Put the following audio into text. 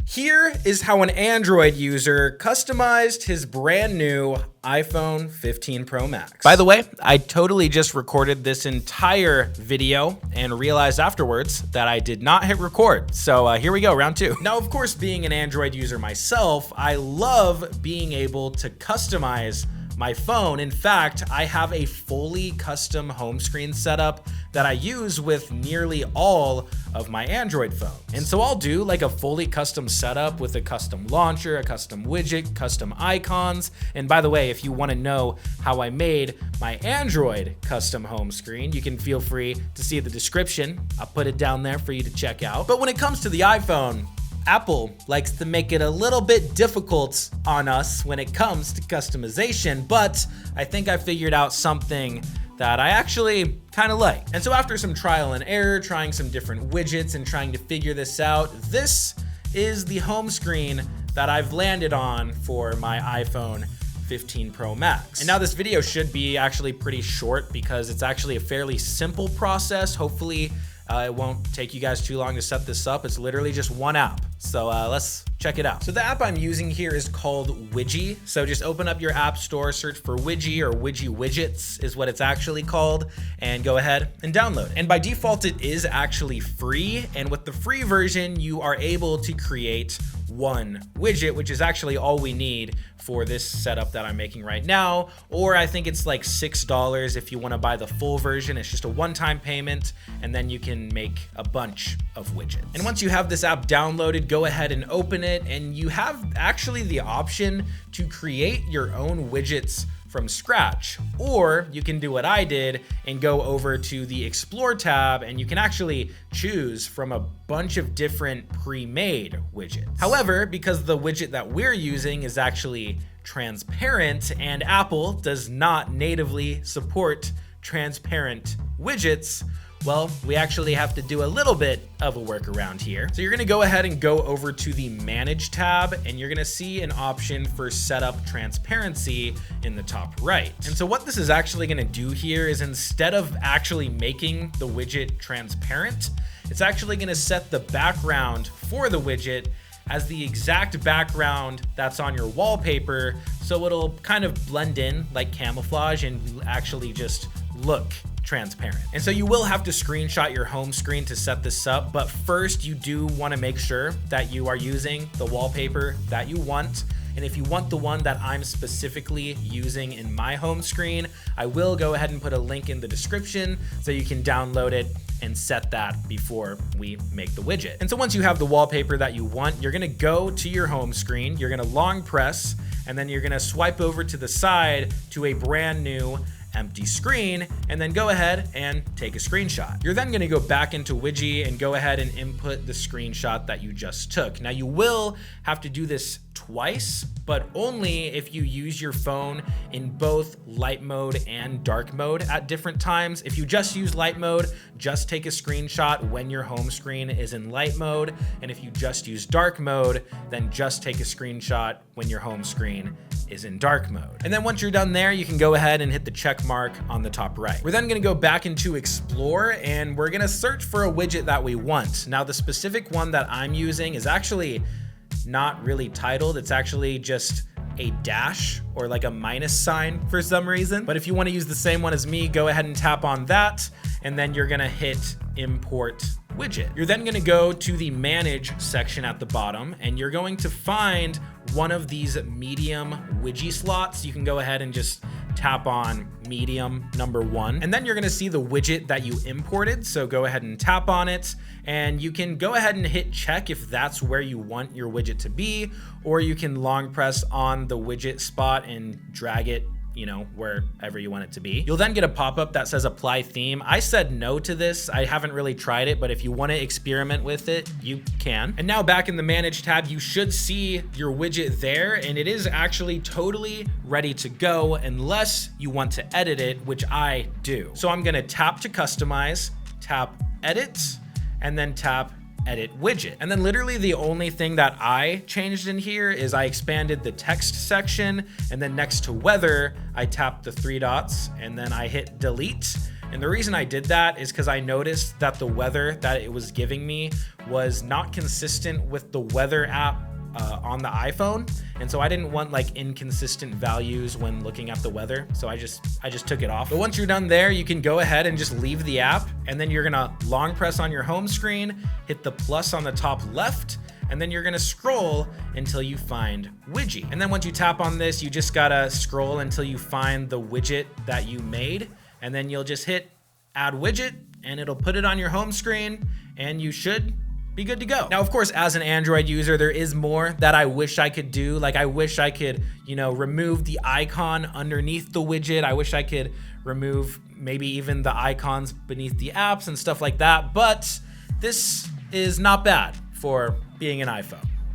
Here is how an Android user customized his brand new iPhone 15 Pro Max. By the way, I totally just recorded this entire video and realized afterwards that I did not hit record. So here we go, round two. Now, of course, being an Android user myself, I love being able to customize my phone. In fact, I have a fully custom home screen setup that I use with nearly all of my Android phones. And so I'll do like a fully custom setup with a custom launcher, a custom widget, custom icons. And by the way, if you want to know how I made my Android custom home screen, you can feel free to see the description. I'll put it down there for you to check out. But when it comes to the iPhone, Apple likes to make it a little bit difficult on us when it comes to customization, but I think I figured out something that I actually kind of like. And so after some trial and error, trying some different widgets and trying to figure this out, this is the home screen that I've landed on for my iPhone 15 Pro Max. And now this video should be actually pretty short because it's actually a fairly simple process. Hopefully, it won't take you guys too long to set this up. It's literally just one app. So let's check it out. So the app I'm using here is called Widget. So just open up your app store, search for Widget or widgets is what it's actually called, and go ahead and download it. And by default, it is actually free. And with the free version, you are able to create one widget, which is actually all we need for this setup that I'm making right now. Or I think it's like $6 if you want to buy the full version. It's just a one-time payment, and then you can make a bunch of widgets. And once you have this app downloaded, go ahead and open it, and you have actually the option to create your own widgets from scratch. Or you can do what I did and go over to the Explore tab, and you can actually choose from a bunch of different pre-made widgets. However, because the widget that we're using is actually transparent and Apple does not natively support transparent widgets, well, we actually have to do a little bit of a workaround here. So you're gonna go ahead and go over to the Manage tab, and you're gonna see an option for Setup Transparency in the top right. And so what this is actually gonna do here is, instead of actually making the widget transparent, it's actually gonna set the background for the widget as the exact background that's on your wallpaper, so it'll kind of blend in like camouflage and actually just look transparent. And so you will have to screenshot your home screen to set this up, but first you do want to make sure that you are using the wallpaper that you want. And if you want the one that I'm specifically using in my home screen, I will go ahead and put a link in the description so you can download it and set that before we make the widget. And so once you have the wallpaper that you want, you're gonna go to your home screen, you're gonna long press, and then you're gonna swipe over to the side to a brand new empty screen, and then go ahead and take a screenshot. You're then gonna go back into Widget and go ahead and input the screenshot that you just took. Now you will have to do this twice, but only if you use your phone in both light mode and dark mode at different times. If you just use light mode, just take a screenshot when your home screen is in light mode. And if you just use dark mode, then just take a screenshot when your home screen is in dark mode. And then once you're done there, you can go ahead and hit the check mark on the top right. We're then gonna go back into Explore, and we're gonna search for a widget that we want. Now the specific one that I'm using is actually not really titled. It's actually just a dash or like a minus sign for some reason. But if you want to use the same one as me, go ahead and tap on that, and then you're gonna hit import widget. You're then gonna go to the manage section at the bottom, and you're going to find one of these medium widget slots. You can go ahead and just tap on medium number 1, and then you're gonna see the widget that you imported. So go ahead and tap on it, and you can go ahead and hit check if that's where you want your widget to be, or you can long press on the widget spot and drag it, you know, wherever you want it to be. You'll then get a pop-up that says apply theme. I said no to this. I haven't really tried it, but if you want to experiment with it, you can. And now back in the manage tab, you should see your widget there, and it is actually totally ready to go unless you want to edit it, which I do. So I'm gonna tap to customize, tap edit, and then tap edit widget. And then literally the only thing that I changed in here is I expanded the text section, and then next to weather, I tapped the 3 dots, and then I hit delete. And the reason I did that is because I noticed that the weather that it was giving me was not consistent with the weather app on the iPhone. And so I didn't want like inconsistent values when looking at the weather. So I just took it off. But once you're done there, you can go ahead and just leave the app, and then you're gonna long press on your home screen, hit the plus on the top left, and then you're gonna scroll until you find widget. And then once you tap on this, you just gotta scroll until you find the widget that you made, and then you'll just hit add widget, and it'll put it on your home screen, and you should be good to go. Now, of course, as an Android user, there is more that I wish I could do. Like I wish I could, remove the icon underneath the widget. I wish I could remove maybe even the icons beneath the apps and stuff like that. But this is not bad for being an iPhone.